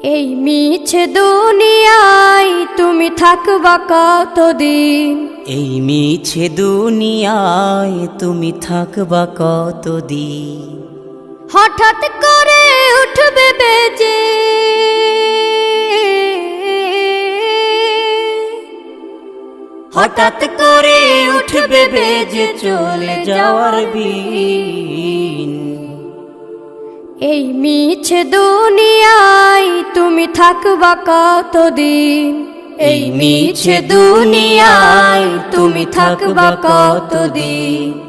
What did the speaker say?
এই মিছে দুনিয়ায় তুমি থাকবা কতদিন? এই মিছে দুনিয়ায় তুমি থাকবা কতদিন? হঠাৎ করে উঠবে বেজে হঠাৎ করে উঠবে বেজে চলে যাওয়ার বিন। এই মিছে দুনিয়ায় তুমি থাকবা কতদিন? এই মিছে দুনিয়ায় তুমি থাকবা কতদিন?